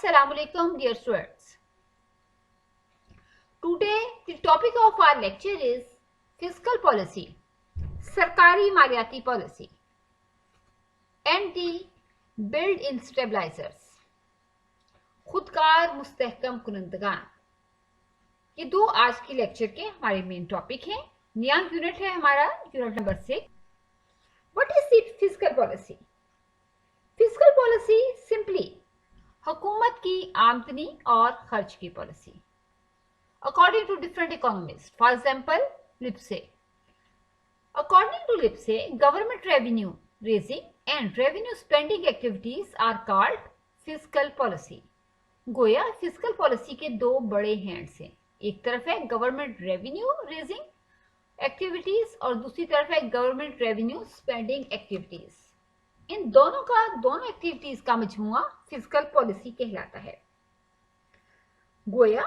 Assalamu alaikum dear students. Today the topic of our lecture is fiscal policy, सरकारी मालियाती policy and the built-in stabilizers, खुदकार मुस्तहकम कुनंदगान। ये दो आज की lecture के हमारे मेन टॉपिक हैं। नया यूनिट है हमारा unit number 6। What is the fiscal policy? Fiscal policy simply हुकूमत की आमदनी और खर्च की policy according to different economist. For example Lipsey, according to Lipsey government revenue raising and revenue spending activities are called fiscal policy. गोया fiscal policy के दो बड़े हैंड्स हैं, एक तरफ है गवर्नमेंट रेवेन्यू रेजिंग एक्टिविटीज और दूसरी तरफ है गवर्नमेंट रेवेन्यू स्पेंडिंग एक्टिविटीज। इन दोनों एक्टिविटीज का मजमुआ फिस्कल पॉलिसी कहलाता है। गोया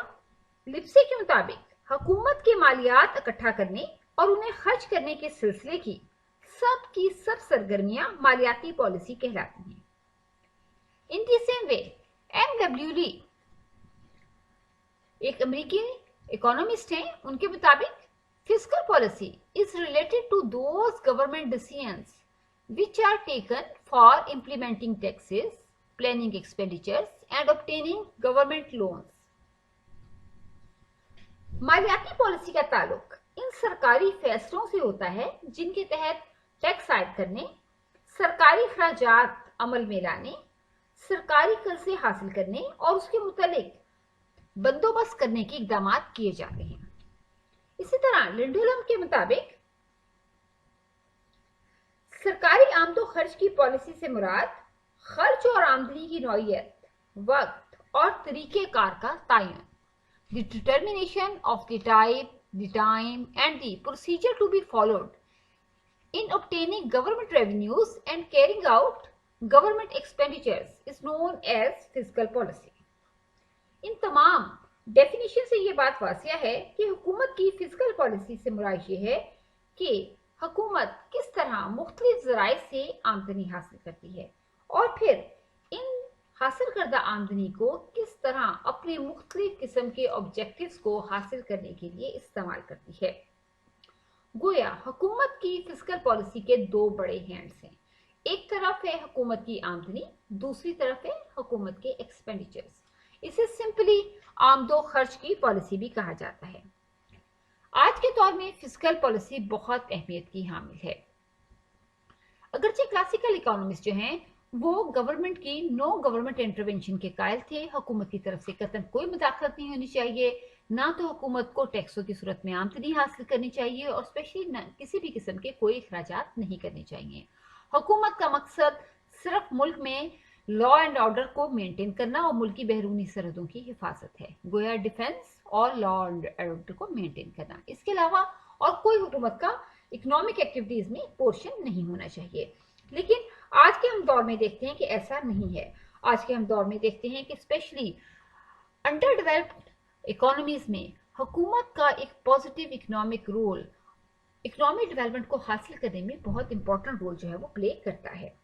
लिप्से के मुताबिक हुकूमत के मालियात इकट्ठा करने और उन्हें खर्च करने के सिलसिले की सब सरगर्मियां मालियाती पॉलिसी कहलाती हैं। In the same way M W Lee एक अमेरिकी इकोनॉमिस्ट हैं, उनके मुताबिक fiscal policy is related to those government decisions which are taken for implementing taxes, planning expenditures and obtaining government loans. मालियाती पॉलिसी का ताल्लुक इन सरकारी फैसलों से होता है जिनके तहत टैक्स आयद करने, सरकारी खर्चात अमल में लाने, सरकारी कर्जे हासिल करने और उसके मुतालिक बंदोबस्त करने के इकदाम किए जाते हैं। इसी तरह लिंडोलम के मुताबिक सरकारी आमदो खर्च की पॉलिसी से मुराद खर्च और आमदनी की नौइयत, वक्त और तरीक़ेकार का तयन, the determination of the type, the time and the procedure to be followed in obtaining government revenues and carrying out government expenditures is known as fiscal policy. इन तमाम डेफिनेशन से ये बात वासिया है कि हुकूमत की फिस्कल पॉलिसी से मुराद ये है कि हुकूमत किस तरह मुख्तलिफ ज़राए से आमदनी हासिल करती है और फिर इन हासिल करदा आमदनी को किस तरह अपने मुख्तलिफ किस्म के ऑब्जेक्टिव्स को हासिल करने के लिए इस्तेमाल करती है। गोया हुकूमत की फिस्कल पॉलिसी के दो बड़े हैंड्स हैं, एक तरफ है हुकूमत की आमदनी, दूसरी तरफ है हुकूमत के एक्सपेंडिचर्स। इसे सिंपली आमदो खर्च की पॉलिसी भी कहा जाता है। आज के दौर में फिस्कल पॉलिसी बहुत अहमियत की हामिल है। अगरचे क्लासिकल इकोनॉमिस्ट जो हैं वो गवर्नमेंट की नो गवर्नमेंट इंटरवेंशन के कायल थे। हुकूमत की तरफ से कतई कोई मुदाखलत नहीं होनी चाहिए, ना तो हुकूमत को टैक्सों की सूरत में आमदनी हासिल करनी चाहिए और स्पेशली किसी भी किस्म के कोई अखराजात नहीं करने चाहिए। हुकूमत का मकसद सिर्फ मुल्क में लॉ एंड ऑर्डर को मेंटेन करना और मुल्क की बैरूनी सरहदों की हिफाजत है। गोया डिफेंस और लॉ एंड ऑर्डर को मेंटेन करना, इसके अलावा और कोई हुकूमत का इकोनॉमिक एक्टिविटीज में पोर्शन नहीं होना चाहिए। लेकिन आज के हम दौर में देखते हैं कि ऐसा नहीं है। आज के हम दौर में देखते हैं कि स्पेशली अंडर डेवलप्ड इकोनॉमीज में हुकूमत का एक positive economic role economic development को हासिल करने में बहुत इंपॉर्टेंट रोल जो है वो प्ले करता है।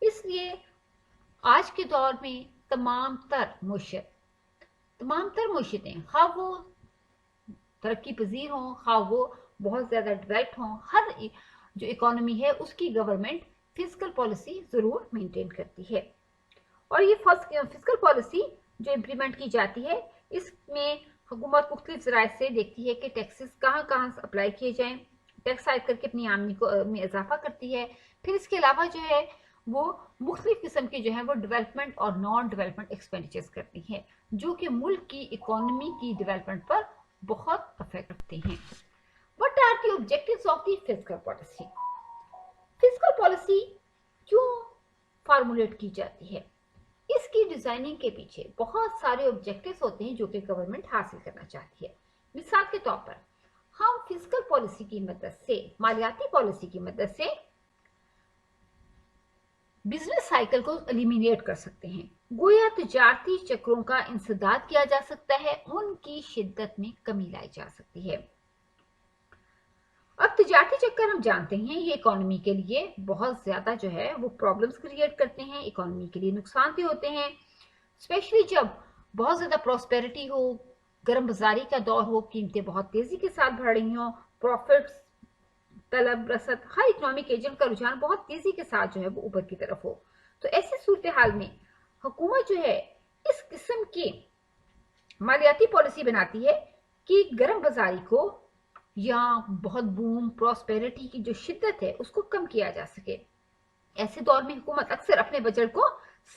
इसलिए आज के दौर में तमाम तर मुशीतें खा वो तरक्की पजीर हों, खा वो बहुत ज़्यादा डेवलप्ड हों, हर जो इकोनॉमी है उसकी गवर्नमेंट फिस्कल पॉलिसी ज़रूर मेंटेन करती है। और ये फिस्कल पॉलिसी जो इम्प्लीमेंट की जाती है इसमें हुकूमत मुख्तलिफ ज़राए से देखती है कि टैक्सेस कहाँ कहाँ अप्लाई किए जाएँ, टैक्स आयद करके अपनी आमदनी को में इजाफा करती है। फिर इसके अलावा जो है वो मुख्तलिफ किस्म के जो है वो डेवलपमेंट और नॉन डेवलपमेंट एक्सपेंडिचर्स करती है जो कि मुल्क की इकोनॉमी की डेवलपमेंट पर बहुत अफेक्ट रखते हैं। What are the objectives of the fiscal policy? Fiscal policy क्यों फार्मूलेट की जाती है? इसकी डिजाइनिंग के पीछे बहुत सारे ऑब्जेक्टिव्स होते हैं जो कि गवर्नमेंट हासिल करना चाहती है। मिसाल के तौर पर हम फिस्कल पॉलिसी की मदद से, मालियाती पॉलिसी की मदद से बिजनेस साइकिल को एलिमिनेट कर सकते हैं। गोया तिजारती चक्रों का इंसदाद किया जा सकता है, उनकी शिद्दत में कमी लाई जा सकती है। अब तिजारती चक्कर हम जानते हैं ये इकोनॉमी के लिए बहुत ज्यादा जो है वो प्रॉब्लम्स क्रिएट करते हैं, इकोनॉमी के लिए नुकसान भी होते हैं। स्पेशली जब बहुत ज्यादा प्रॉस्पेरिटी हो, गर्म बाजारी का दौर हो, कीमतें बहुत तेजी के साथ बढ़ रही हों, प्रॉफिट्स, तलब, रसद, हर इकोनॉमिक एजेंट का रुझान बहुत तेजी के साथ जो है वो ऊपर की तरफ हो। तो ऐसी सूरत हाल में हुकूमत जो है इस किस्म की मालियाती पॉलिसी बनाती है कि गर्म बाजारी को या बहुत बूम प्रॉस्पेरिटी की जो शिद्दत है उसको कम किया जा सके। ऐसे दौर में हुकूमत अक्सर अपने बजट को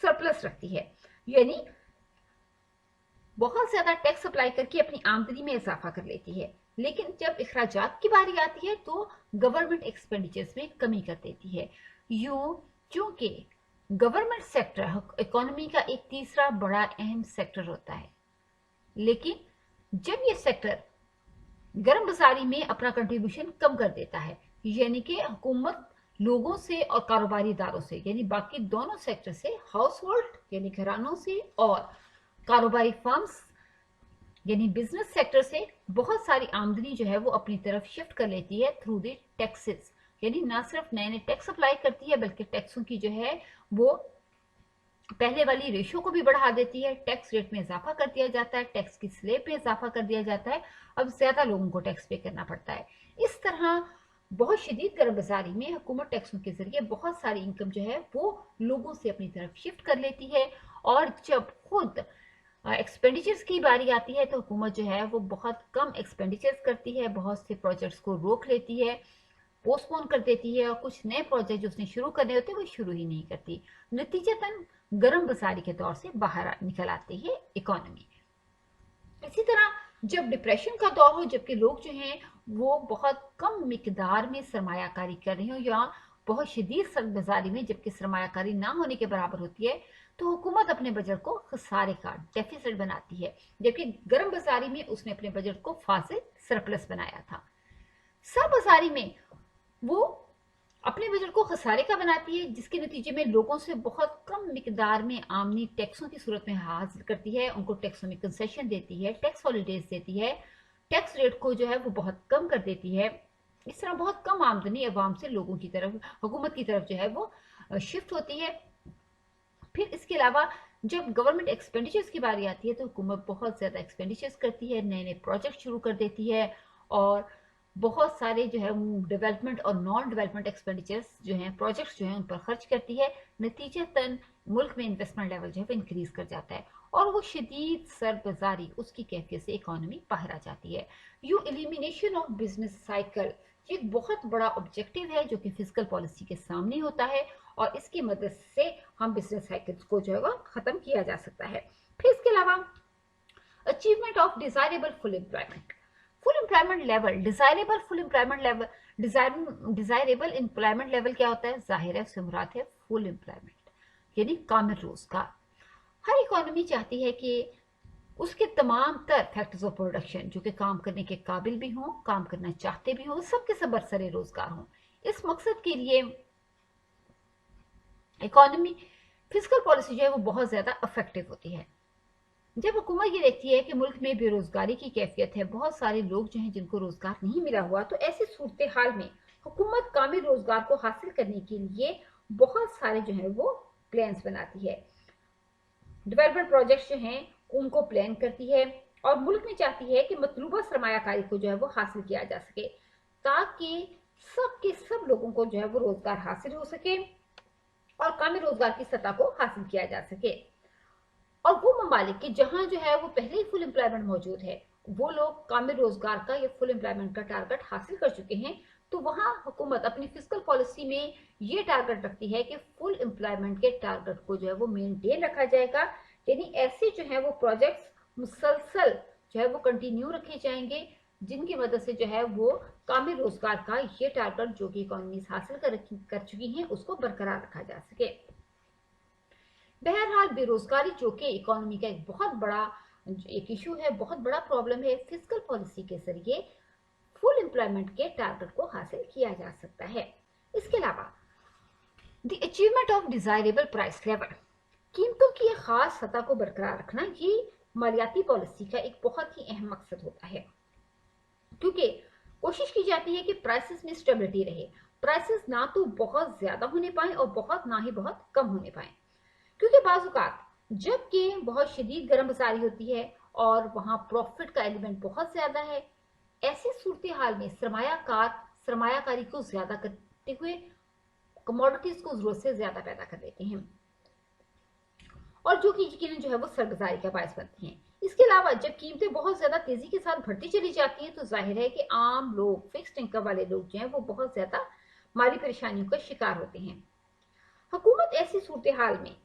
सरप्लस रखती है, यानी बहुत ज्यादा टैक्स अप्लाई करके अपनी आमदनी में इजाफा कर लेती है। लेकिन जब इखराजात की बारी आती है तो गवर्नमेंट एक्सपेंडिचर्स में कमी कर देती है। यूं क्योंकि गवर्नमेंट सेक्टर इकोनॉमी का एक तीसरा बड़ा अहम सेक्टर होता है, लेकिन जब ये सेक्टर गर्म बाजारी में अपना कंट्रीब्यूशन कम कर देता है, यानी कि हुकूमत लोगों से और कारोबारी इदारों से, यानी बाकी दोनों सेक्टर से, हाउस होल्ड यानी घरानों से और कारोबारी फर्म्स यानी बिजनेस सेक्टर से बहुत सारी आमदनी जो है वो अपनी तरफ शिफ्ट कर लेती है थ्रू द टैक्सेस, यानी ना सिर्फ नए नए टैक्स अप्लाई करती है बल्कि टैक्सों की जो है वो पहले वाली रेशियो को भी बढ़ा देती है। टैक्स रेट में इजाफा कर दिया जाता है, टैक्स की स्लेब में इजाफा कर दिया जाता है, अब ज्यादा लोगों को टैक्स पे करना पड़ता है। इस तरह बहुत शदीद गर्म बाजारी में हुकूमत टैक्सों के जरिए बहुत सारी इनकम जो है वो लोगों से अपनी तरफ शिफ्ट कर लेती है। और जब खुद एक्सपेंडिचर्स की बारी आती है तो हुकूमत जो है वो बहुत कम एक्सपेंडिचर्स करती है, बहुत से प्रोजेक्ट्स को रोक लेती है, पोस्टपोन कर देती है और कुछ नए प्रोजेक्ट जो उसने शुरू करने होते हैं वो शुरू ही नहीं करती। नतीजतन गर्म बाजारी के दौर से बाहर निकल आती है इकोनॉमी। इसी तरह जब डिप्रेशन का दौर हो, जबकि लोग जो हैं वो बहुत कम मिकदार में सरमायाकारी कर रहे हो या बहुत शदीद सख्त बाजारी में जबकि सरमायाकारी ना होने के बराबर होती है, तो हुकूमत अपने बजट को खसारे का डेफिसिट बनाती है, जबकि गर्म बाजारी में उसने अपने बजट को फाजिल सरप्लस बनाया था। सब बाजारी में वो अपने बजट को खसारे का बनाती है, जिसके नतीजे में लोगों से बहुत कम मिकदार में आमदनी टैक्सों की सूरत में हासिल करती है, उनको टैक्सों में कंसेशन देती है, टैक्स हॉलीडेज देती है, टैक्स रेट को जो है वो बहुत कम कर देती है। इस तरह बहुत कम आमदनी अवाम से लोगों की तरफ, हुकूमत की तरफ जो है वो शिफ्ट होती है। फिर इसके अलावा जब गवर्नमेंट एक्सपेंडिचर्स की बारी आती है तो हुकूमत बहुत ज्यादा एक्सपेंडिचर्स करती है, नए नए प्रोजेक्ट शुरू कर देती है और बहुत सारे जो है डेवलपमेंट और नॉन डेवलपमेंट एक्सपेंडिचर्स जो हैं, प्रोजेक्ट्स जो हैं, उन पर खर्च करती है। नतीजतन मुल्क में इन्वेस्टमेंट लेवल जो है वो इंक्रीज कर जाता है और वो शदीद सरबाजारी उसकी कैफियत से इकोनॉमी बाहर आ जाती है। You elimination of business cycle ये एक बहुत बड़ा ऑब्जेक्टिव है जो कि फिजिकल पॉलिसी के सामने होता है और इसकी मदद से हम बिजनेस साइकिल्स को जो है खत्म किया जा सकता है। फिर इसके अलावा achievement of desirable full employment, full employment level, desirable full employment level, desirable employment level क्या होता है? जाहिर है उससे मुराद है फुल एम्प्लॉयमेंट यानी कामिल रोजगार। हर इकोनॉमी चाहती है कि उसके तमाम तर फैक्टर्स ऑफ प्रोडक्शन जो कि काम करने के काबिल भी हों, काम करना चाहते भी हों, सबके सब बरसरे रोजगार हों। इस मकसद के लिए इकोनॉमी फिजिकल पॉलिसी जो है वो बहुत ज्यादा इफेक्टिव होती है। जब हुकूमत ये देखती है कि मुल्क में बेरोजगारी की कैफियत है, बहुत सारे लोग जो हैं जिनको रोजगार नहीं मिला हुआ, तो ऐसी सूरत हाल में हुकूमत कामिल रोजगार को हासिल करने के लिए बहुत सारे जो है वो प्लान्स बनाती है, डेवलपमेंट प्रोजेक्ट्स जो हैं उनको प्लान करती है और मुल्क में चाहती है कि मतलूबा सरमायाकारी को जो है वो हासिल किया जा सके ताकि सब के सब लोगों को जो है वो रोजगार हासिल हो सके और कामिल रोजगार की सतह को हासिल किया जा सके। और वो ममालिक के जहां जो है वो पहले ही फुल एम्प्लॉयमेंट मौजूद है, वो लोग कामिल रोजगार का या फुल एम्प्लॉयमेंट का टारगेट हासिल कर चुके हैं, तो वहां हुकूमत अपनी फिजिकल पॉलिसी में ये टारगेट रखती है कि फुल एम्प्लॉयमेंट के टारगेट को जो है वो मेंटेन रखा जाएगा, यानी ऐसे जो है वो प्रोजेक्ट्स मुसलसल जो है वो कंटिन्यू रखे जाएंगे जिनकी मदद से जो है वो कामिल रोजगार का ये टारगेट जो कि इकोनॉमी हासिल कर चुकी हैं उसको बरकरार रखा जा सके। बहरहाल बेरोजगारी जो कि इकोनॉमी का एक बहुत बड़ा एक इशू है, बहुत बड़ा प्रॉब्लम है, फिजिकल पॉलिसी के जरिए फुल एम्प्लॉयमेंट के टारगेट को हासिल किया जा सकता है। इसके अलावा the achievement of desirable price level, कीमतों की एक खास सतह को बरकरार रखना ये मालियाती पॉलिसी का एक बहुत ही अहम मकसद होता है, क्योंकि कोशिश की जाती है कि प्राइसेस में स्टेबिलिटी रहे, प्राइसेस ना तो बहुत ज्यादा होने पाए और बहुत ना ही बहुत कम होने पाए, क्योंकि बाज़ औक़ात जबकि बहुत शदीद गर्म बाजारी होती है और वहां प्रॉफिट का एलिमेंट बहुत ज्यादा है। ऐसी सूरत हाल में सरमायाकारी को ज्यादा करते हुए कमोडिटीज को जरूरत से ज्यादा पैदा कर देते हैं और जो कि यकीनन जो है वो सरबाजारी का बायस बनती हैं। इसके अलावा जब कीमतें बहुत ज्यादा तेजी के साथ बढ़ती चली जाती हैं तो जाहिर है कि आम लोग, फिक्स्ड इनकम वाले लोग जो हैं वो बहुत ज्यादा माली परेशानियों का शिकार होते हैं। हुकूमत ऐसी सूरत हाल में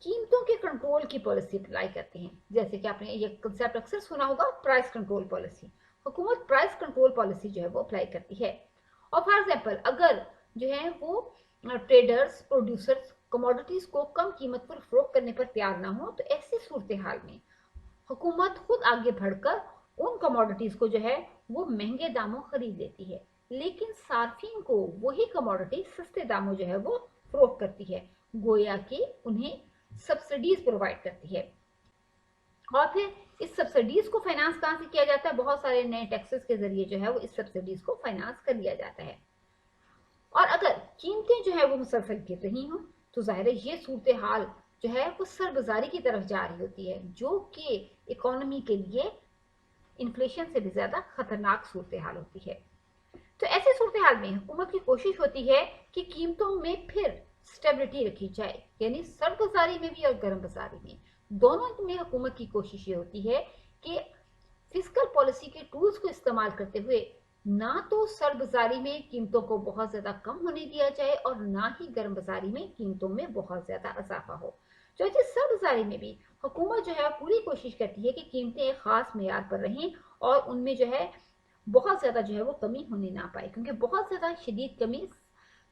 कीमतों के कंट्रोल की पॉलिसी अप्लाई करती है। जैसे कि आपने ये कंसेप्ट अक्सर सुना होगा, प्राइस कंट्रोल पॉलिसी। हुकूमत प्राइस कंट्रोल पॉलिसी जो है वो अप्लाई करती है। और फॉर एग्जाम्पल अगर जो है वो ट्रेडर्स, प्रोड्यूसर्स कमोडिटीज को कम कीमत पर फरोख्त करने पर तैयार ना हो तो ऐसी सूरत हाल में हुकूमत खुद आगे बढ़कर उन कमोडिटीज को जो है वो महंगे दामों खरीद लेती है, लेकिन सार्फिन को वही कमोडिटी सस्ते दामों जो है वो फरोख्त करती है, गोया कि उन्हें सब्सिडीज प्रोवाइड करती है। और फिर इस सब्सिडीज को फाइनेंस कहां से किया जाता है? बहुत सारे नए टैक्सेस के जरिए जो है वो इस सब्सिडीज को फाइनेंस कर लिया जाता है। और अगर कीमतें जो है वो मुसलसल गिर रही हों तो जाहिर है ये सूरत हाल जो है वो सरबाजारी की तरफ जा रही होती है, जो कि इकोनॉमी के लिए इन्फ्लेशन से भी ज्यादा खतरनाक सूरत हाल होती है। तो ऐसी सूरत हाल में हुकूमत की कोशिश होती है कि कीमतों में फिर स्टेबिलिटी रखी जाए, यानी सर्द बाजारी में भी और गर्म बाजारी में दोनों में हुकूमत की कोशिश ये होती है कि फिस्कल पॉलिसी के टूल्स को इस्तेमाल करते हुए ना तो सर्द बाजारी में कीमतों को बहुत ज्यादा कम होने दिया जाए और ना ही गर्म बाजारी में कीमतों में बहुत ज्यादा इजाफा हो। जो सर्द बाजारी में भी हुकूमत जो है पूरी कोशिश करती है कि कीमतें एक खास मेयार पर रहें और उनमें जो है बहुत ज्यादा जो है वो कमी होने ना पाए, क्योंकि बहुत ज्यादा शदीद कमी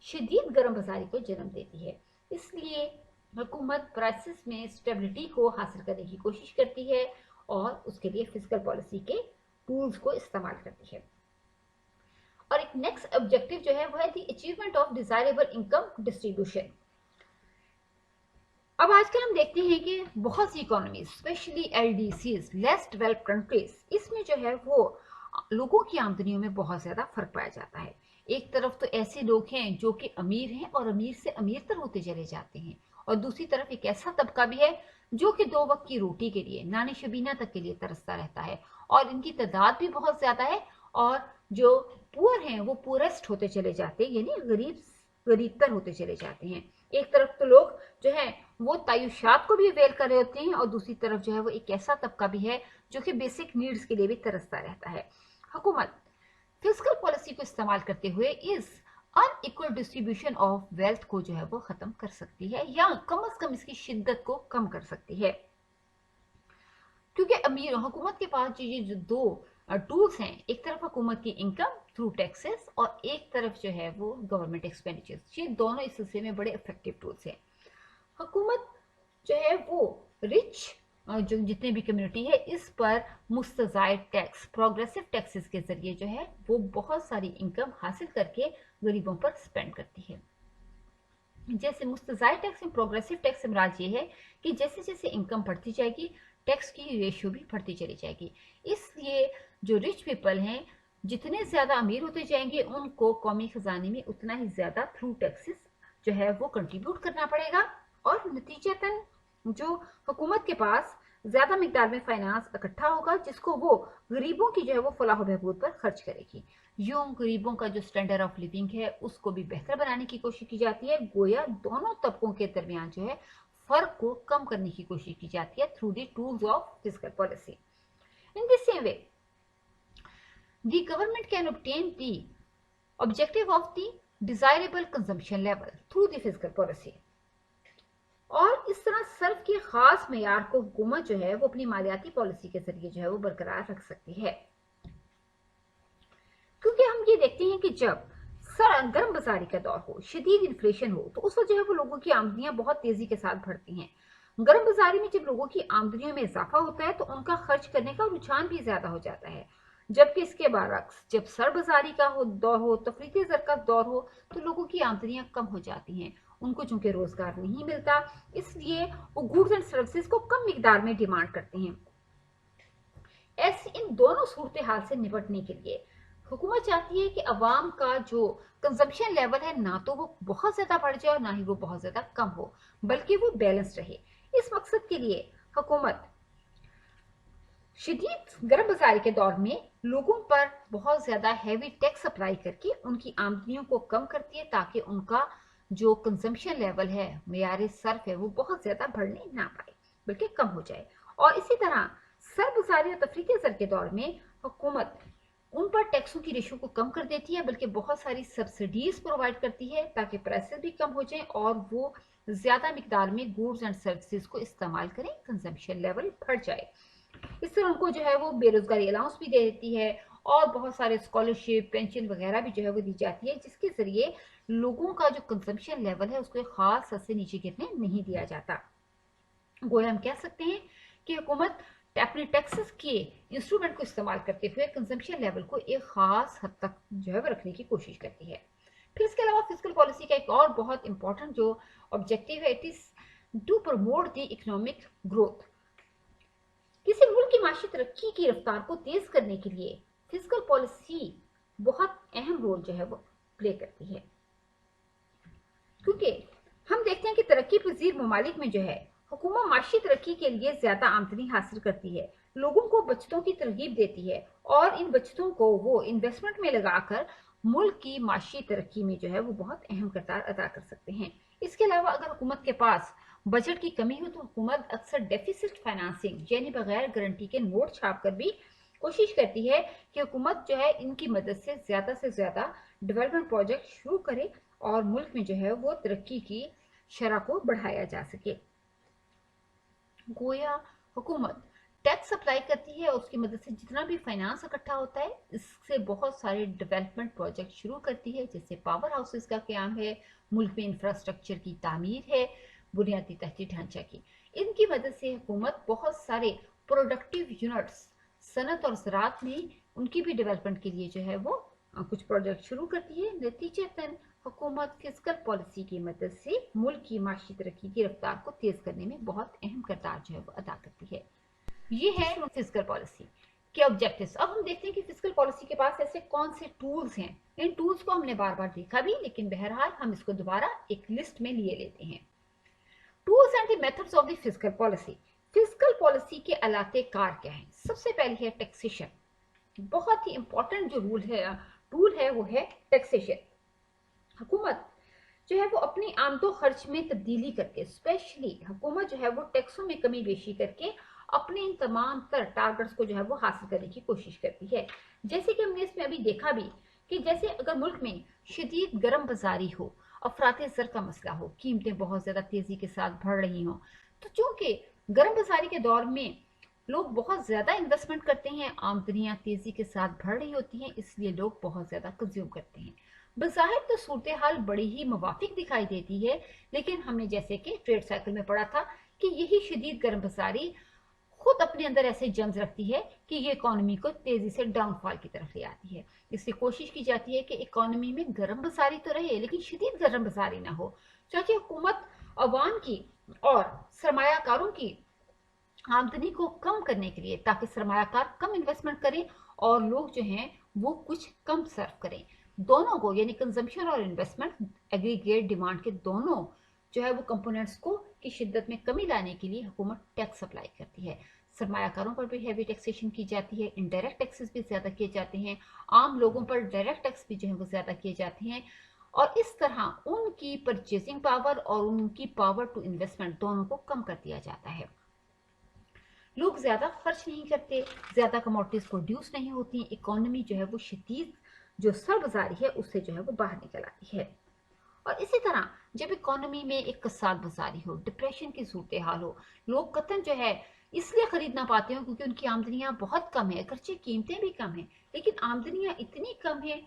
शदीद गर्म बाजारी को जन्म देती है। इसलिए हुकूमत प्राइसेस में स्टेबिलिटी को हासिल करने की कोशिश करती है और उसके लिए फिस्कल पॉलिसी के टूल्स को इस्तेमाल करती है। और एक नेक्स्ट ऑब्जेक्टिव जो है वो है the achievement of desirable income distribution. अब आजकल हम देखते हैं कि बहुत सी economy, especially LDCs, less developed countries, इसमें जो है वो लोगों की आमदनियों में बहुत ज्यादा फर्क पाया जाता है। एक तरफ तो ऐसे लोग हैं जो कि अमीर हैं और अमीर से अमीरतर होते चले जाते हैं, और दूसरी तरफ एक ऐसा तबका भी है जो कि दो वक्त की रोटी के लिए, नानी शबीना तक के लिए तरसता रहता है, और इनकी तादाद भी बहुत ज्यादा है। और जो पुअर हैं वो पुअरेस्ट होते चले जाते हैं, यानी गरीबतर होते चले जाते हैं। एक तरफ तो लोग जो है वो तायुशात को भी अवेल कर रहे होते हैं और दूसरी तरफ जो है वो एक ऐसा तबका भी है जो कि बेसिक नीड्स के लिए भी तरसता रहता है। हुकूमत फिस्कल पॉलिसी को इस्तेमाल करते हुए इस अनइक्वल डिस्ट्रीब्यूशन ऑफ वेल्थ को जो है वो खत्म कर सकती है, या कम से कम इसकी शिद्दत को कम कर सकती है। क्योंकि अमीर हुकूमत के पास ये जो दो टूल्स हैं, एक तरफ हुकूमत की इनकम थ्रू टैक्सेस और एक तरफ जो है वो गवर्नमेंट एक्सपेंडिचर्स, ये दोनों इस सिलसिले में बड़े इफेक्टिव टूल्स हैं। हुकूमत जो है वो रिच जो जितने भी कम्युनिटी है इस पर मुस्तज़ायद टैक्स, प्रोग्रेसिव टैक्सेस के जरिए जो है वो बहुत सारी इनकम हासिल करके गरीबों पर स्पेंड करती है। जैसे मुस्तज़ायद टैक्स में प्रोग्रेसिव टैक्स से मुराद ये है कि जैसे जैसे इनकम बढ़ती जाएगी टैक्स की रेशियो भी बढ़ती चली जाएगी। इसलिए जो रिच पीपल हैं जितने ज्यादा अमीर होते जाएंगे उनको कौमी खजाने में उतना ही ज्यादा थ्रू टैक्सेस जो है वो कंट्रीब्यूट करना पड़ेगा, और नतीजतन जो हुकूमत के पास ज्यादा मिकदार में फाइनेंस इकट्ठा होगा जिसको वो गरीबों की जो है वो फलाह बहबूद पर खर्च करेगी। यूं गरीबों का जो स्टैंडर्ड ऑफ लिविंग है उसको भी बेहतर बनाने की कोशिश की जाती है, गोया दोनों तबकों के दरमियान जो है फर्क को कम करने की कोशिश की जाती है through the tools of fiscal policy. In this same way the government can obtain the objective of the desirable consumption level through the fiscal policy। और इस तरह सर्फ के खास मेयार को हुकूमत जो है वो अपनी मालियाती पॉलिसी के जरिए जो है वो बरकरार रख सकती है। क्योंकि हम ये देखते हैं कि जब गर्म बाजारी का दौर हो, शदीद इन्फ्लेशन हो, तो उस वक्त जो है वो लोगों की आमदनियां बहुत तेजी के साथ बढ़ती हैं। गर्म बाजारी में जब लोगों की आमदनियों में इजाफा होता है तो उनका खर्च करने का रुझान भी ज्यादा हो जाता है, जबकि इसके बरअक्स जब सर बाजारी का दौर हो, तफरीती ज़र का दौर हो, तो लोगों की आमदनियां कम हो जाती हैं। उनको चूंकि रोजगार नहीं मिलता इसलिए वो गुड्स एंड सर्विसेज को कम मिकदार में डिमांड करते हैं। ऐसे इन दोनों सूरत हाल से निपटने के लिए हुकूमत चाहती है कि अवाम का जो कंजम्पशन लेवल है ना तो वो बहुत ज्यादा बढ़ जाए और ना ही वो बहुत ज्यादा कम हो, बल्कि वो बैलेंस रहे। इस मकसद के लिए हुकूमत शदीद गर्म बाजारी के दौर में लोगों पर बहुत ज्यादा हैवी टैक्स अप्लाई करके उनकी आमदनियों को कम करती है, ताकि उनका जो कंजम्पशन लेवल है, मेयार सर्फ है, वो बहुत ज्यादा बढ़ने ना पाए बल्कि कम हो जाए। और इसी तरह सरबाजारी और तफरीकी ज़र के दौर में हुकूमत उन पर टैक्सों की रेशो को कम कर देती है, बल्कि बहुत सारी सब्सिडीज प्रोवाइड करती है ताकि प्राइसेस भी कम हो जाएं और वो ज्यादा मिकदार में गुड्स एंड सर्विसेज को इस्तेमाल करें, कंजम्पशन लेवल बढ़ जाए। इस तरह उनको जो है वो बेरोजगारी अलाउंस भी दे देती है और बहुत सारे स्कॉलरशिप, पेंशन वगैरह भी जो है वो दी जाती है, जिसके जरिए लोगों का जो कंजम्पशन लेवल है उसको एक खास हद से नीचे गिरने नहीं दिया जाता। गोया हम कह सकते हैं कि हुकूमत अपने टैक्सेस के इंस्ट्रूमेंट को इस्तेमाल करते हुए कंजम्पशन लेवल को एक खास हद तक जो है वो रखने की कोशिश करती है। फिर इसके अलावा फिस्कल पॉलिसी का एक और बहुत इंपॉर्टेंट जो ऑब्जेक्टिव है, it is to promote the economic growth. किसी मुल्क की माशी तरक्की की रफ्तार को तेज करने के लिए फिस्कल पॉलिसी बहुत अहम रोल जो है वो प्ले करती है, क्योंकि हम देखते हैं कि तरक्की पजीर ममालिक में जो है हुकूमत माशी तरक्की के लिए ज्यादा आमदनी हासिल करती है, लोगों को बचतों की तरगीब देती है और इन बचतों को वो इन्वेस्टमेंट में लगाकर मुल्क की माशी तरक्की में जो है वो बहुत अहम किरदार अदा कर सकते हैं। इसके अलावा अगर हुकूमत के पास बजट की कमी हो तो हुकूमत अक्सर डेफिसिट फाइनेंसिंग यानी बगैर गारंटी के नोट छाप कर भी कोशिश करती है कि हुकूमत जो है इनकी मदद से ज्यादा डेवलपमेंट प्रोजेक्ट शुरू करे और मुल्क में जो है वो तरक्की की शरह को बढ़ाया जा सके। गोया हुकूमत टैक्स अप्लाई करती है और उसकी मदद से जितना भी फाइनेंस इकट्ठा होता है इससे बहुत सारे डेवलपमेंट प्रोजेक्ट शुरू करती है, जैसे पावर हाउसेस का क़याम है, मुल्क में इंफ्रास्ट्रक्चर की तामीर है, बुनियादी तहती ढांचा की। इनकी मदद से हुकूमत बहुत सारे प्रोडक्टिव यूनिट्स सनत और ज़राअत में उनकी भी डेवलपमेंट के लिए जो है वो कुछ प्रोजेक्ट शुरू करती है। नतीजतन हुकूमत फिस्कल पॉलिसी की मदद से मुल्क की माशी तरक्की की रफ्तार को तेज करने में बहुत अहम किरदार जो है वो अदा करती है। ये है फिस्कल पॉलिसी के ऑब्जेक्टिव्स। अब हम देखते हैं कि फिस्कल पॉलिसी के पास ऐसे कौन से टूल्स हैं। इन टूल्स को हमने बार बार देखा भी, लेकिन बहरहाल हम इसको दोबारा एक लिस्ट में लिए लेते हैं। Tools and the methods of the fiscal policy. Fiscal policy के अलाते कार क्या है? सबसे पहले है टैक्सेशन। बहुत ही इंपॉर्टेंट जो टूल है वो है टैक्सेशन। हुकूमत जो है वो अपनी आमदो खर्च में तब्दीली करके, स्पेशली हुकूमत जो है वो टैक्सों में कमी बेशी करके अपने इन तमाम तर टारगेट्स को जो है वो हासिल करने की कोशिश करती है। जैसे कि हमने इसमें अभी देखा भी कि जैसे अगर मुल्क में शदीद गर्म बाजारी हो, अफरात ज़र का मसला हो, कीमतें बहुत ज्यादा तेजी के साथ बढ़ रही हों, तो चूंकि गर्म बाजारी के दौर में लोग बहुत ज्यादा इन्वेस्टमेंट करते हैं, आमदनियां तेजी के साथ बढ़ रही होती हैं, इसलिए लोग बहुत ज्यादा कंज्यूम करते हैं। बज़ाहिर तो सूरत हाल बड़ी ही मुवाफिक दिखाई देती है, लेकिन हमने जैसे कि ट्रेड साइकिल में पढ़ा था कि यही शदीद गर्म बाजारी खुद अपने अंदर ऐसे जम्स रखती है कि ये इकोनॉमी को तेजी से डाउनफॉल की तरफ ले आती है। इसलिए कोशिश की जाती है कि इकोनॉमी में गर्म बाजारी तो रहे लेकिन शदीद गर्म बाजारी ना हो, ताकि हुकूमत अवाम की और सरमायाकारों की आमदनी को कम करने के लिए, ताकि सरमायाकार कम इन्वेस्टमेंट करें और लोग जो हैं वो कुछ कम सर्व करें। दोनों को यानी कंजम्पशन और इन्वेस्टमेंट, एग्रीगेट डिमांड के दोनों जो है वो कंपोनेंट्स को की शिद्दत में कमी लाने के लिए हुकूमत टैक्स अप्लाई करती है। सरमायाकारों पर भी हैवी टैक्सेशन की जाती है, इनडायरेक्ट टैक्सेस भी ज्यादा किए जाते हैं, आम लोगों पर डायरेक्ट टैक्स भी जो है वो ज्यादा किए जाते हैं, और इस तरह उनकी परचेसिंग पावर और उनकी पावर टू इन्वेस्टमेंट दोनों को कम कर दिया जाता है। लोग ज्यादा खर्च नहीं करते, ज्यादा कमोडिटीज प्रोड्यूस नहीं होती, इकोनॉमी जो है वो शदीद जो सरबाजारी है उससे जो है वो बाहर निकल आती है। और इसी तरह जब इकोनॉमी में एक कसाद बाजारी हो, डिप्रेशन की सूरत हाल हो, लोग कतन जो है इसलिए खरीद ना पाते हो क्योंकि उनकी आमदनियां बहुत कम है, अगरचे कीमतें भी कम है, लेकिन आमदनियां इतनी कम है।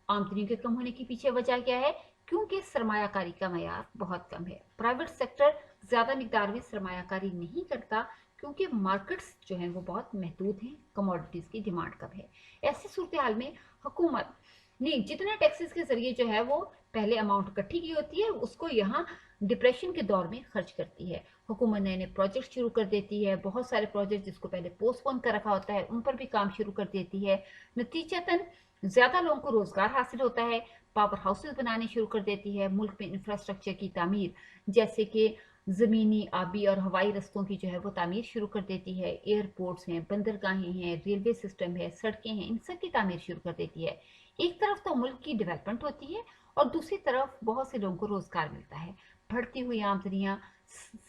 आमदनी के कम होने के पीछे वजह क्या है? क्योंकि सरमायाकारी का मयार बहुत कम है। प्राइवेट सेक्टर ज्यादा मिकदार में सरमायाकारी नहीं करता क्योंकि मार्केट्स जो हैं वो बहुत महदूद हैं, कमोडिटीज की डिमांड कम है। ऐसी सूरत हाल में हुकूमत ने जितने टैक्सेस के जरिए जो है वो पहले अमाउंट इकट्ठी की होती है उसको यहाँ डिप्रेशन के दौर में खर्च करती है। हुकूमत नए नए प्रोजेक्ट शुरू कर देती है, बहुत सारे प्रोजेक्ट जिसको पहले पोस्टपोन कर रखा होता है उन पर भी काम शुरू कर देती है। नतीजतन ज्यादा लोगों को रोजगार हासिल होता है, पावर हाउसेस बनाने शुरू कर देती है, मुल्क में इंफ्रास्ट्रक्चर की तामीर जैसे कि ज़मीनी, आबी और हवाई रस्तों की जो है वो तामीर शुरू कर देती है। एयरपोर्ट्स हैं, बंदरगाहें हैं, रेलवे सिस्टम है, सड़कें हैं, इन सब की तामीर शुरू कर देती है। एक तरफ तो मुल्क की डेवलपमेंट होती है और दूसरी तरफ बहुत से लोगों को रोज़गार मिलता है। बढ़ती हुई आमदनियाँ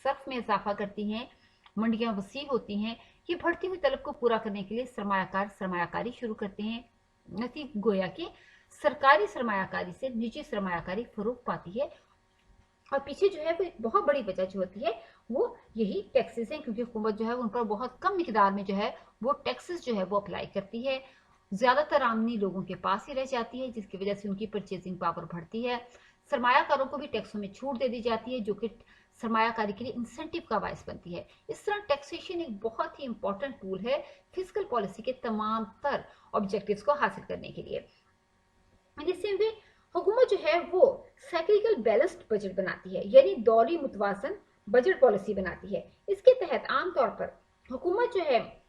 सर्फ में इजाफा करती हैं, मंडियाँ वसी होती हैं। ये बढ़ती हुई तलब को पूरा करने के लिए सरमायाकार सरमायाकारी शुरू करते हैं। नतीज गोया कि सरकारी सरमायाकारी से निजी सरमायाकारी फरोग पाती है। और पीछे जो है वो एक बहुत बड़ी वजह जो होती है वो यही टैक्सेस हैं, क्योंकि हुकूमत जो है उन पर बहुत कम मिकदार में जो है वो टैक्सेस जो है वो अप्लाई करती है। ज्यादातर आमदनी लोगों के पास ही रह जाती है, जिसकी वजह से उनकी परचेजिंग पावर बढ़ती है। सरमायाकारों को भी टैक्सों में छूट दे दी जाती है, जो कि सरमायाकारी के लिए इंसेंटिव का बायस बनती है। इस तरह टैक्सेशन एक बहुत ही इंपॉर्टेंट टूल है फिजिकल पॉलिसी के तमाम तर ऑब्जेक्टिव्स को हासिल करने के लिए। जिससे हुकूमत जो है वो साइक्लिकल बैलेंस्ड बजट बनाती है, यानी दौरी मुतवाजन बजट पॉलिसी बनाती है। इसके तहत आमतौर पर हुकूमत जो है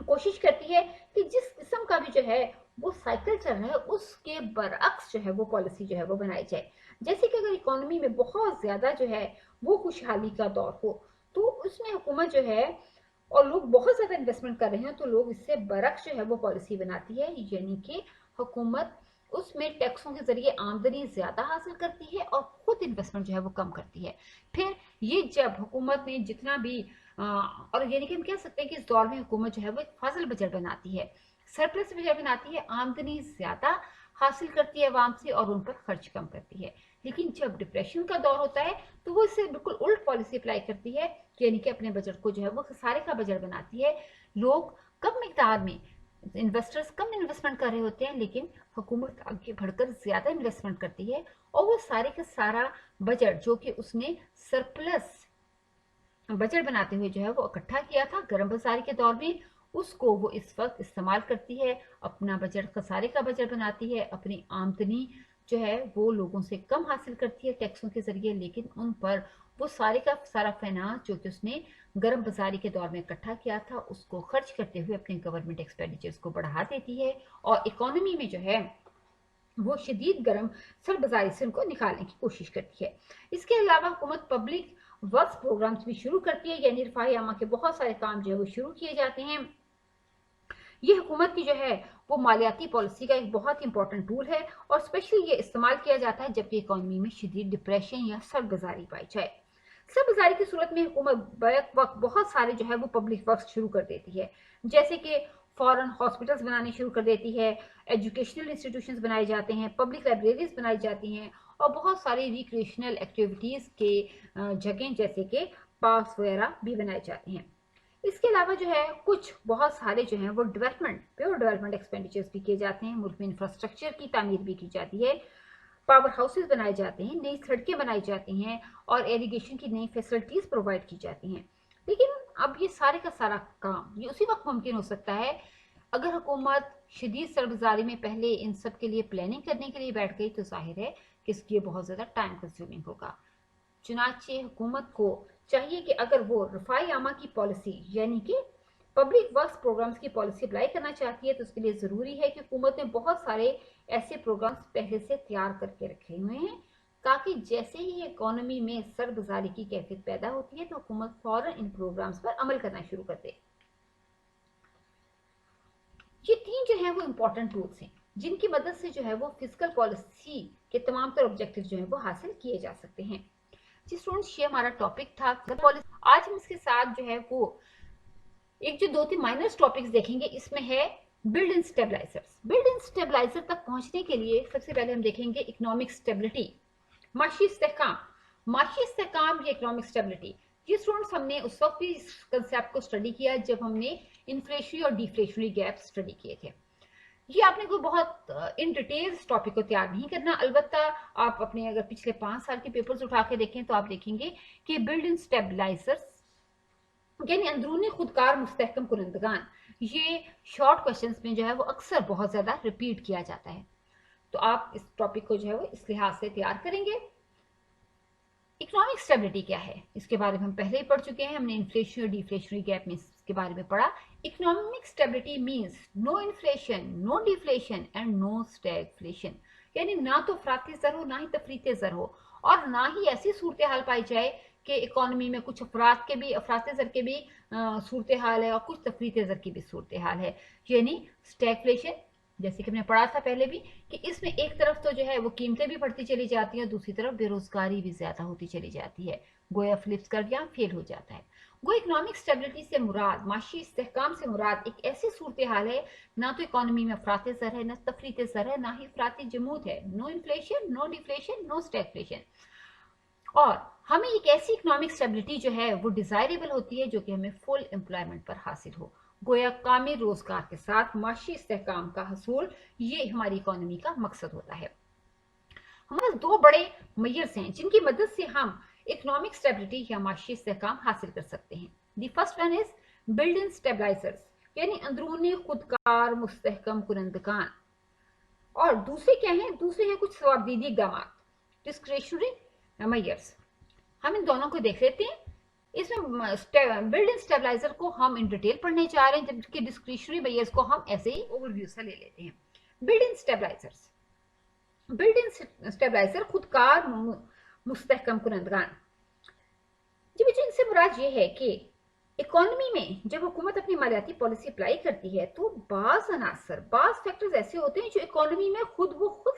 कोशिश करती है कि जिस किस्म का भी जो है वो साइकिल चल रहा है उसके बरअक्स जो है वो पॉलिसी जो है वो बनाई जाए। जैसे कि अगर इकोनॉमी में बहुत ज्यादा जो है वो खुशहाली का दौर हो तो उसमें हुकूमत जो है और लोग बहुत ज्यादा इन्वेस्टमेंट कर रहे हैं तो लोग इससे बरअक्स जो है वो पॉलिसी बनाती है, यानी कि हुकूमत उसमें टैक्सों के जरिए आमदनी ज्यादा हासिल करती है और खुद इन्वेस्टमेंट जो है वो कम करती है। फिर ये जब हुकूमत ने जितना भी और यानी कि हम कह सकते हैं कि इस दौर में हुकूमत जो है वो एक फाजिल बजट बनाती है, सरप्लस बजट बनाती है, आमदनी ज्यादा हासिल करती है अवाम से और उन पर खर्च कम करती है। लेकिन जब डिप्रेशन का दौर होता है तो वो इससे बिल्कुल उल्ट पॉलिसी अप्लाई करती है, यानी कि अपने बजट को जो है वो खसारे का बजट बनाती है। लोग कम मिकदार में इन्वेस्टर्स कम इन्वेस्टमेंट कर रहे होते हैं, लेकिन हुकूमत आगे बढ़कर ज्यादा इन्वेस्टमेंट करती है और वो सारे का सारा बजट जो कि उसने सरप्लस बजट बनाते हुए जो है वो इकट्ठा किया था गर्म बाजारी के दौर में, उसको वो इस वक्त इस्तेमाल करती है। अपना बजट खसारे का बजट बनाती है, अपनी आमदनी जो है वो लोगों से कम हासिल करती है टैक्सों के जरिए, लेकिन उन पर वो सारे का सारा फाइनेंस जो कि उसने गर्म बाजारी के दौर में इकट्ठा किया था उसको खर्च करते हुए अपने गवर्नमेंट एक्सपेंडिचर्स को बढ़ा देती है और इकोनॉमी में जो है वो शदीद गर्म सर्द बाजारी से उनको निकालने की कोशिश करती है। इसके अलावा हुकूमत पब्लिक वर्क्स प्रोग्राम्स भी शुरू करती है, यानी रफाही आमा के बहुत सारे काम जो है वो शुरू किए जाते हैं। ये हुकूमत की जो है वो मालियाती पॉलिसी का एक बहुत इंपॉर्टेंट टूल है और स्पेशली ये इस्तेमाल किया जाता है जबकि इकोनॉमी में शदीद डिप्रेशन या सरगुजारी पाई जाए। सरगुजारी की सूरत में हुकूमत बैक वक्त बहुत सारे जो है वो पब्लिक वर्क शुरू कर देती है, जैसे कि फॉरेन हॉस्पिटल्स बनाने शुरू कर देती है, एजुकेशनल इंस्टीट्यूशंस बनाए जाते हैं, पब्लिक लाइब्रेरीज बनाई जाती हैं और बहुत सारी रिक्रिएशनल एक्टिविटीज के जगह जैसे कि पार्क्स वगैरह भी बनाए जाते हैं। इसके अलावा जो है कुछ बहुत सारे जो हैं वो प्योर डेवलपमेंट एक्सपेंडिचर्स भी किए जाते हैं। मुल्क में इंफ्रास्ट्रक्चर की तामीर भी की जाती है, पावर हाउसेज बनाए जाते हैं, नई सड़कें बनाई जाती हैं और इरिगेशन की नई फैसिलिटीज प्रोवाइड की जाती हैं। लेकिन अब ये सारे का सारा काम ये उसी वक्त मुमकिन हो सकता है अगर हुकूमत शदीद सरगुजारी में पहले इन सब के लिए प्लानिंग करने के लिए बैठ गई, तो जाहिर है कि इसके लिए बहुत ज्यादा टाइम कंज्यूमिंग होगा। चुनाचे हुकूमत को चाहिए कि अगर वो रफाई आमा की पॉलिसी यानी कि पब्लिक वर्क्स प्रोग्राम्स की पॉलिसी अप्लाई करना चाहती है तो उसके लिए जरूरी है कि हुकूमत ने बहुत सारे ऐसे प्रोग्राम्स पहले से तैयार करके रखे हुए हैं ताकि जैसे ही इकोनॉमी में सरगुजारी की कैफियत पैदा होती है तो हुकूमत फौरन इन प्रोग्राम्स पर अमल करना शुरू कर दे। ये तीन जो है वो इंपॉर्टेंट टूल्स हैं जिनकी मदद से जो है वो फिजिकल पॉलिसी के तमाम तर ऑब्जेक्टिव जो है वो हासिल किए जा सकते हैं। जी स्टूडेंट्स, ये हमारा टॉपिक था पॉलिसी। आज हम इसके साथ जो है वो एक जो दो तीन माइनर टॉपिक्स देखेंगे, इसमें है built in stabilisers. Built in stabiliser तक पहुंचने के लिए सबसे पहले हम देखेंगे इकोनॉमिक स्टेबिलिटी, माशी इस्तेहकाम या इकोनॉमिक स्टेबिलिटी। ये स्टूडेंट्स हमने उस वक्त भी इस कंसेप्ट को स्टडी किया जब हमने इन्फ्लेशनरी और डिफ्लेशनरी गैप स्टडी किए थे। ये आपने कोई बहुत इन डिटेल्स टॉपिक को तैयार नहीं करना, अलबत्ता आप अपने अगर पिछले 5 साल के पेपर्स उठा के देखें तो आप देखेंगे कि बिल्ड इन स्टेबलाइजर्स यानी अंदरूनी खुदकार मुस्तहकम कुनंदगान, ये शॉर्ट क्वेश्चंस में जो है वो अक्सर बहुत ज्यादा रिपीट किया जाता है, तो आप इस टॉपिक को जो है वो इस लिहाज से तैयार करेंगे। इकोनॉमिक स्टेबिलिटी क्या है इसके बारे में हम पहले ही पढ़ चुके हैं, हमने इन्फ्लेशन और डिफ्लेशनरी गैप में इसके बारे में पढ़ा। Economic stability means no inflation, no deflation and no stagflation, यानी ना तो अफराती ज़र हो ना ही तफरीती ज़र हो और ना ही ऐसी सूरत हाल पाई जाए کہ اکانومی میں کچھ افراط زر کے بھی صورتحال ہے اور کچھ تفریط زر کی بھی صورتحال ہے. یعنی اسٹیگفلیشن، جیسے کہ ہم نے پڑھا تھا پہلے بھی کہ اس میں ایک طرف تو جو ہے وہ قیمتیں بھی بڑھتی چلی جاتی ہیں اور دوسری طرف بے روزگاری بھی زیادہ ہوتی چلی جاتی ہے. گویا فلپس کر یا فیل ہو جاتا ہے. گو اکنامک اسٹیبلٹی سے مراد، معاشی استحکام سے مراد ایک ایسی صورتحال ہے نہ تو اکانومی میں افراط زر ہے، نہ تفریط زر ہے، نہ ہی افراطی جمود ہے. نو انفلیشن، نو ڈیفلیشن، نو اسٹیگفلیشن. اور ہمیں ایک ایسی اکنامک اسٹیبلٹی جو ہے وہ ڈیزائریبل ہوتی ہے جو کہ ہمیں فل امپلائمنٹ پر حاصل ہو. گویا کامل روزگار کے ساتھ معاشی استحکام کا حصول، یہ ہماری اکانومی کا مقصد ہوتا ہے. ہمارے دو بڑے میئرز ہیں جن کی مدد سے ہم اکنامک اسٹیبلٹی یا معاشی استحکام حاصل کر سکتے ہیں. The first one is built in stabilizers, یعنی اندرونی خودکار مستحکم کنندگان. اور دوسرے کیا ہیں؟ دوسرے ہیں کچھ ثوابدیدی اقدامات، ڈسکریشنری میئرز. ہم ان دونوں کو دیکھ لیتے ہیں. اس میں بلڈ ان اسٹیبلائزر کو ہم ان ڈیٹیل پڑھنے جا رہے ہیں، جبکہ ڈسکریشنری میئرز کو ہم ایسے ہی اوور ویو سے لے لیتے ہیں. Blood in اسٹیبلائزرز، blood in stabiliser خودکار مستحکم کنندگان. جی بچوں، ان سے مراد یہ ہے کہ اکانومی میں جب حکومت اپنی مالیاتی پالیسی اپلائی کرتی ہے تو بعض عناصر، بعض فیکٹرز ایسے ہوتے ہیں جو اکانومی میں خود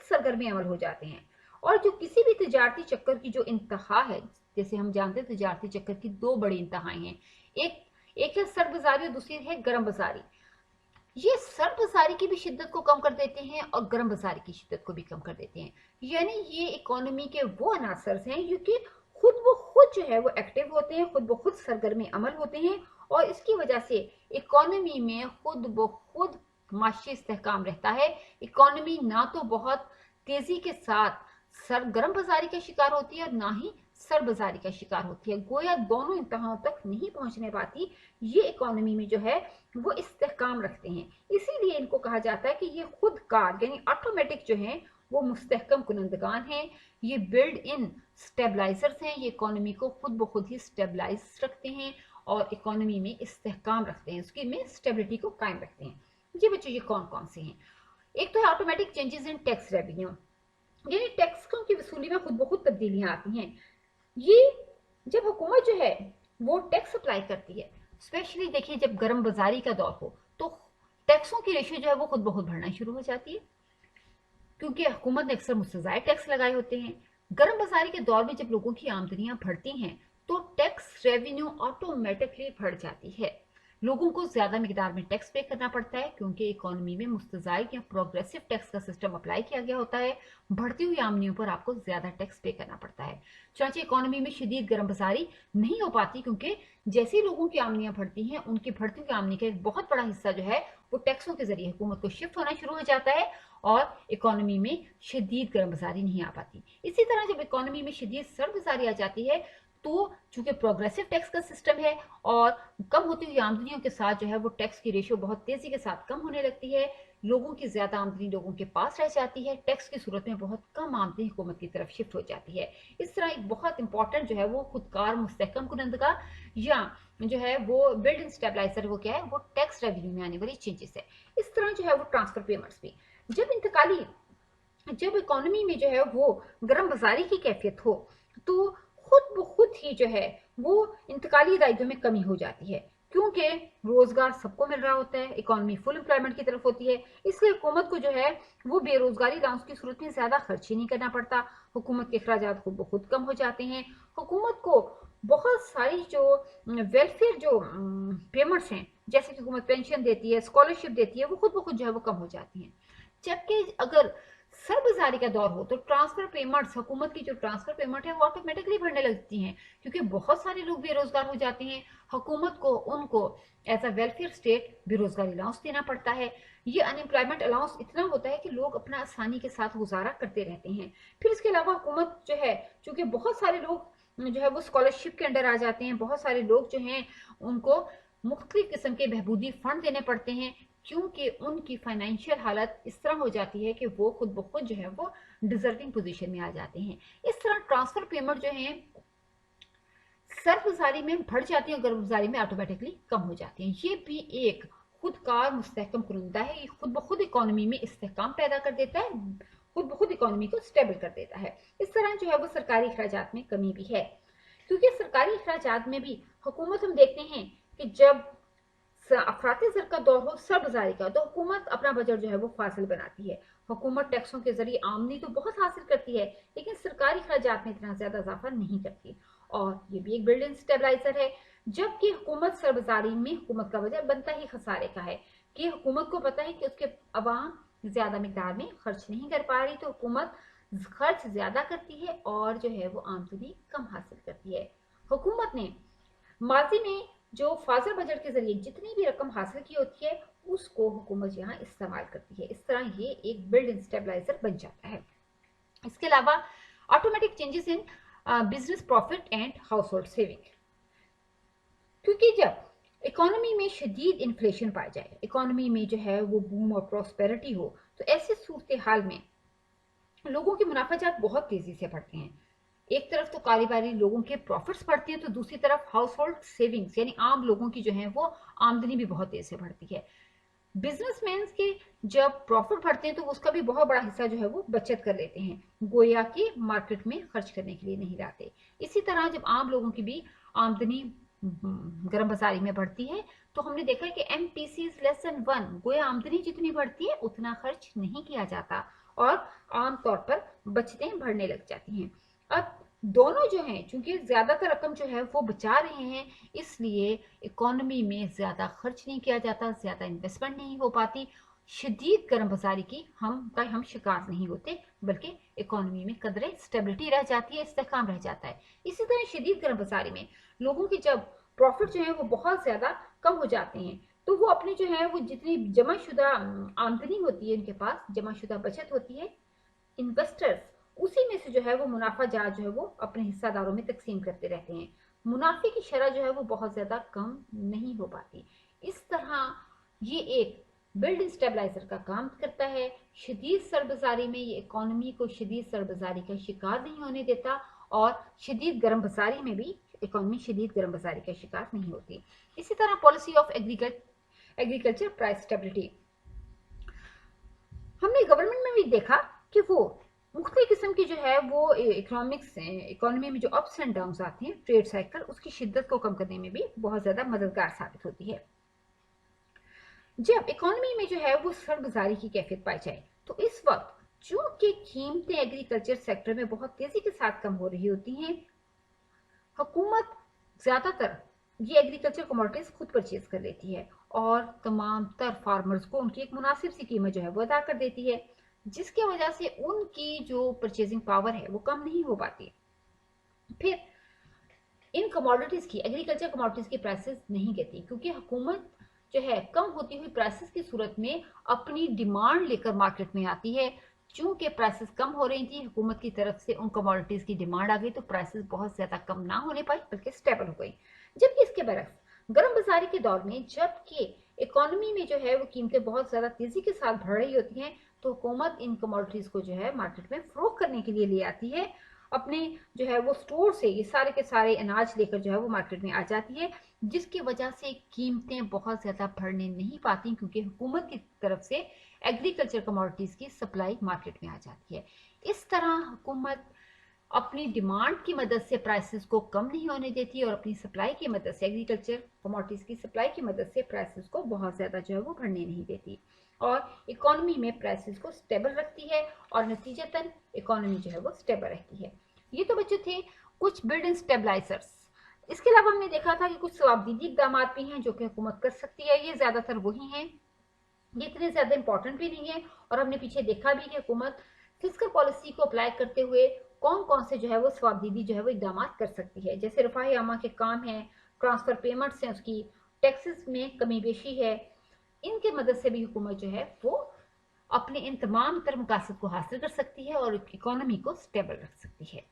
سرگرمی عمل ہو جاتے ہیں اور جو کسی بھی تجارتی چکر کی جو انتہا ہے، جیسے ہم جانتے ہیں تجارتی چکر کی دو بڑی انتہائیں ہیں، ایک ہے سرد بازاری اور دوسری ہے گرم بازاری. یہ سرد بازاری کی بھی شدت کو کم کر دیتے ہیں اور گرم بازاری کی شدت کو بھی کم کر دیتے ہیں. یعنی یہ اکانومی کے وہ عناصر ہیں جو کہ خود جو ہے وہ ایکٹیو ہوتے ہیں، خود بخود سرگرمی عمل ہوتے ہیں اور اس کی وجہ سے اکانومی میں خود بخود معاشی استحکام رہتا ہے. اکانومی نہ تو بہت تیزی کے ساتھ گرم بازاری کا شکار ہوتی ہے اور نہ ہی سرد بازاری کا شکار ہوتی ہے. گویا دونوں انتہاؤں تک نہیں پہنچنے پاتی. یہ اکانومی میں جو ہے وہ استحکام رکھتے ہیں. اسی لیے ان کو کہا جاتا ہے کہ یہ خود کار یعنی آٹومیٹک جو ہیں وہ مستحکم کنندگان ہیں. یہ بلڈ ان اسٹیبلائزرز ہیں، یہ اکانومی کو خود بخود ہی اسٹیبلائز رکھتے ہیں اور اکانومی میں استحکام رکھتے ہیں، اس کی میں اسٹیبلٹی کو قائم رکھتے ہیں. جی بچوں، یہ کون کون سے ہیں؟ ایک تو ہے automatic changes in tax revenue, یعنی ٹیکسوں کی وصولی میں خود بخود تبدیلیاں آتی ہیں. یہ جب حکومت جو ہے وہ ٹیکس اپلائی کرتی ہے، اسپیشلی دیکھیے جب گرم بازاری کا دور ہو تو ٹیکسوں کی ریشو جو ہے وہ خود بخود بڑھنا شروع ہو جاتی ہے کیونکہ حکومت نے اکثر مستزائد ٹیکس لگائے ہوتے ہیں. گرم بازاری کے دور میں جب لوگوں کی آمدنیاں بڑھتی ہیں تو ٹیکس ریونیو آٹومیٹکلی بڑھ جاتی ہے. لوگوں کو زیادہ مقدار میں ٹیکس پے کرنا پڑتا ہے کیونکہ اکانومی میں مستزائد یا پروگریسو ٹیکس کا سسٹم اپلائی کیا گیا ہوتا ہے. بڑھتی ہوئی آمدنیوں پر آپ کو زیادہ ٹیکس پے کرنا پڑتا ہے. چنانچہ اکانومی میں شدید گرم بازاری نہیں ہو پاتی کیونکہ جیسے لوگوں کی آمدنیاں بڑھتی ہیں ان کی بڑھتی ہوئی آمدنی کا ایک بہت بڑا حصہ جو ہے وہ ٹیکسوں کے ذریعے حکومت کو شفٹ ہونا شروع ہو جاتا ہے اور اکانومی میں شدید گرم بازاری نہیں آ پاتی. اسی طرح جب اکانومی میں شدید سرد بازاری آ جاتی ہے تو چونکہ پروگریسو ٹیکس کا سسٹم ہے اور کم ہوتی ہوئی آمدنیوں کے ساتھ جو ہے وہ ٹیکس کی ریشو بہت تیزی کے ساتھ کم ہونے لگتی ہے. لوگوں کی زیادہ آمدنی لوگوں کے پاس رہ جاتی ہے، ٹیکس کی صورت میں بہت کم آمدنی حکومت کی طرف شفٹ ہو جاتی ہے. اس طرح ایک بہت امپورٹنٹ جو ہے وہ خودکار مستحکم کنندگان یا جو ہے وہ بلڈ ان اسٹیبلائزر وہ کیا ہے وہ ٹیکس ریونیو میں آنے والی چینجز ہے. اس طرح جو ہے وہ ٹرانسفر پیمنٹس بھی جب اکانومی میں جو ہے وہ گرم بازاری کی کیفیت ہو تو خود بخود ہی جو ہے وہ انتقالی ادائیگیوں میں کمی ہو جاتی ہے کیونکہ روزگار سب کو مل رہا ہوتا ہے، اکانومی فل امپلائمنٹ کی طرف ہوتی ہے. اس لیے حکومت کو جو ہے وہ بے روزگاری الاؤنس کی صورت میں زیادہ خرچ ہی نہیں کرنا پڑتا. حکومت کے اخراجات خود بخود کم ہو جاتے ہیں. حکومت کو بہت ساری جو ویلفیئر جو پیمنٹس ہیں جیسے کہ حکومت پینشن دیتی ہے، اسکالرشپ دیتی ہے، وہ خود بخود جو ہے وہ کم ہو جاتی ہیں. جبکہ اگر سر بازاری کا دور ہو تو ٹرانسفر پیمنٹس، حکومت کی جو ٹرانسفر پیمنٹ ہے وہ آٹومیٹکلی بڑھنے لگتی ہیں کیونکہ بہت سارے لوگ بے روزگار ہو جاتے ہیں. حکومت کو ان کو ایز اے ویلفیئر اسٹیٹ بے روزگاری الاؤنس دینا پڑتا ہے. یہ ان امپلائمنٹ الاؤنس اتنا ہوتا ہے کہ لوگ اپنا آسانی کے ساتھ گزارا کرتے رہتے ہیں. پھر اس کے علاوہ حکومت جو ہے چونکہ بہت سارے لوگ جو ہے وہ اسکالرشپ کے انڈر آ جاتے ہیں، بہت سارے لوگ جو ہیں ان کو مختلف قسم کے بہبودی فنڈ دینے پڑتے ہیں کیونکہ ان کی فائنینشیل حالت اس طرح ہو جاتی ہے کہ وہ خود بخود جو ہے وہ ڈیزرٹنگ پوزیشن میں آ جاتے ہیں. اس طرح ٹرانسفر پیمنٹ جو ہیں سرد بازاری میں بڑھ جاتی ہیں اور گرم بازاری میں آٹومیٹکلی کم ہو جاتی ہیں. یہ بھی ایک خودکار مستحکم کنندہ ہے. یہ خود بخود اکانومی میں استحکام پیدا کر دیتا ہے، خود بخود اکانومی کو سٹیبل کر دیتا ہے. اس طرح جو ہے وہ سرکاری اخراجات میں کمی بھی ہے. क्योंकि सरकारी अखराजात में भी हुकूमत हम देखते हैं कि जब अफराती ज़र का दौर हो, सरबजारी का, तो हुकूमत अपना बजट जो है वो फासिल बनाती है। हुकूमत टैक्सों के जरिए आमदनी तो बहुत हासिल करती है, लेकिन सरकारी अखराजात में इतना ज्यादा इजाफा नहीं करती, और ये भी एक बिल्ड इन स्टेबलाइजर है। जबकि हुकूमत सरबजारी में हुकूमत का बजट बनता ही खसारे का है, कि हुकूमत को पता है कि उसके अवाम ज्यादा मिकदार में खर्च नहीं कर पा रही, तो हुकूमत खर्च ज्यादा करती है और जो है वो आमदनी कम हासिल करती है। हुकूमत ने माजी में जो फाजिल बजट के जरिए जितनी भी रकम हासिल की होती है, उसको हुकूमत यहाँ इस्तेमाल करती है। इस तरह ये एक बिल्ड इन स्टेबलाइजर बन जाता है। इसके अलावा automatic changes in business profit and house hold saving, क्योंकि जब इकोनॉमी में शदीद इन्फ्लेशन पाई जाए, इकोनॉमी में जो है वो बूम और प्रॉस्पेरिटी हो, तो ऐसे सूरत हाल में लोगों के मुनाफाजात बहुत तेजी से बढ़ते हैं। एक तरफ तो कारोबारी लोगों के प्रॉफिट्स बढ़ते हैं, तो दूसरी तरफ हाउस होल्ड सेविंग्स यानी आम लोगों की जो है वो आमदनी भी बहुत तेज से बढ़ती है। बिजनेसमैन के जब प्रॉफिट बढ़ते हैं तो उसका भी बहुत बड़ा हिस्सा जो है वो बचत कर लेते हैं, गोया कि मार्केट में खर्च करने के लिए नहीं लाते। इसी तरह जब आम लोगों की भी आमदनी गर्म बाजारी में बढ़ती है, तो हमने देखा है कि MPC इज लेस देन 1, गोया आमदनी जितनी बढ़ती है उतना खर्च नहीं किया जाता और आमतौर पर बचतें बढ़ने लग जाती हैं। अब दोनों जो हैं, चूंकि ज्यादातर रकम जो है वो बचा रहे हैं, इसलिए इकोनॉमी में ज्यादा खर्च नहीं किया जाता, ज्यादा इन्वेस्टमेंट नहीं हो पाती, शदीद गर्म बाजारी की हम शिकार नहीं होते, बल्कि इकोनॉमी में कदरे स्टेबिलिटी रह जाती है, इस्तेहकाम रह जाता है। इसी तरह शदीद गर्म बाजारी में लोगों की जब प्रॉफिट जो है वो बहुत ज्यादा कम हो जाते हैं, तो वो अपनी जो है वो जितनी जमाशुदा आमदनी होती है, उनके पास जमाशुदा बचत होती है, इन्वेस्टर्स उसी में से जो है वो मुनाफा जात जो है वो अपने हिस्सादारों में तकसीम करते रहते हैं। मुनाफे की शरह जो है वो बहुत ज्यादा कम नहीं हो पाती। इस तरह ये एक बिल्ड इन स्टेबलाइजर का काम करता है। शदीद सरबजारी में ये इकोनॉमी को शदीद सरबजारी का शिकार नहीं होने देता, और शदीद गर्म बाजारी में भी इकोनॉमी शदीद गर्म बाजारी का शिकार नहीं होती। इसी तरह policy of agriculture price stability, हमने गवर्नमेंट में भी देखा कि वो मुख्तलिफ किस्म की जो है वो इकोनॉमी में जो अप्स एंड डाउन्स आते हैं, ट्रेड साइकिल, उसकी शिद्दत को कम करने में भी बहुत ज्यादा मददगार साबित होती है। जब इकोनॉमी में जो है वो सरबजारी की कैफियत पाई जाए, तो इस वक्त चूंकि कीमतें एग्रीकल्चर सेक्टर में बहुत तेजी के साथ कम हो रही होती हैं, हुकूमत ज्यादातर ये एग्रीकल्चर कमोडिटीज खुद परचेज कर लेती है और तमाम तर फार्मर्स को उनकी एक मुनासिब सी कीमत जो है वो अदा कर देती है, जिसकी वजह से उनकी जो परचेजिंग पावर है वो कम नहीं हो पाती। फिर इन कमोडिटीज की, एग्रीकल्चर कमोडिटीज की प्राइसेस नहीं गिरती, क्योंकि हुकूमत जो है कम होती हुई प्राइसेस की सूरत में अपनी डिमांड लेकर मार्केट में आती है। चूंकि प्राइसेस कम हो रही थी, हुकूमत की तरफ से उन कमोडिटीज की डिमांड आ गई, तो प्राइसेस बहुत ज्यादा कम ना होने पाई बल्कि स्टेबल हो गई। जबकि इसके बरक्स गर्म बाजारी के दौर में, जबकि इकोनॉमी में जो है वो कीमतें बहुत ज्यादा तेजी के साथ बढ़ रही होती हैं, तो हुकूमत इन कमोडिटीज को जो है मार्केट में फरोख्त करने के लिए ले आती है, अपने जो है वो स्टोर से ये सारे के सारे अनाज लेकर जो है वो मार्केट में आ जाती है, जिसकी वजह से कीमतें बहुत ज्यादा बढ़ने नहीं पाती, क्योंकि हुकूमत की तरफ से एग्रीकल्चर कमोडिटीज की सप्लाई मार्केट में आ जाती है। इस तरह हुकूमत अपनी डिमांड की मदद से प्राइसेस को कम नहीं होने देती और अपनी सप्लाई की मदद से, एग्रीकल्चर कमोडिटीज की सप्लाई की मदद से प्राइसेस को बहुत ज्यादा जो है वो बढ़ने नहीं देती और इकोनॉमी में प्राइसेस को स्टेबल रखती है, और नतीजतन इकोनॉमी जो है वो स्टेबल रहती है। ये तो बच्चे थे कुछ बिल्ड इन स्टेबलाइजर्स। इसके अलावा हमने देखा था कि कुछ सवाबदीदी इकदाम भी हैं जो कि हुकूमत कर सकती है। ये ज्यादातर वही हैं, ये इतने ज्यादा इंपॉर्टेंट भी नहीं है, और हमने पीछे देखा भी कि हुकूमत फिस्कल पॉलिसी को अप्लाई करते हुए कौन कौन से जो है वो सवाबदीदी जो है वो इकदाम कर सकती है। जैसे रफाही आमा के काम है, ट्रांसफर पेमेंट्स हैं, उसकी टैक्सेस में कमी बेशी है, इनके मदद से भी हुकूमत जो है वो अपने इन तमाम तर मकासद को हासिल कर सकती है और इकोनॉमी को स्टेबल रख सकती है।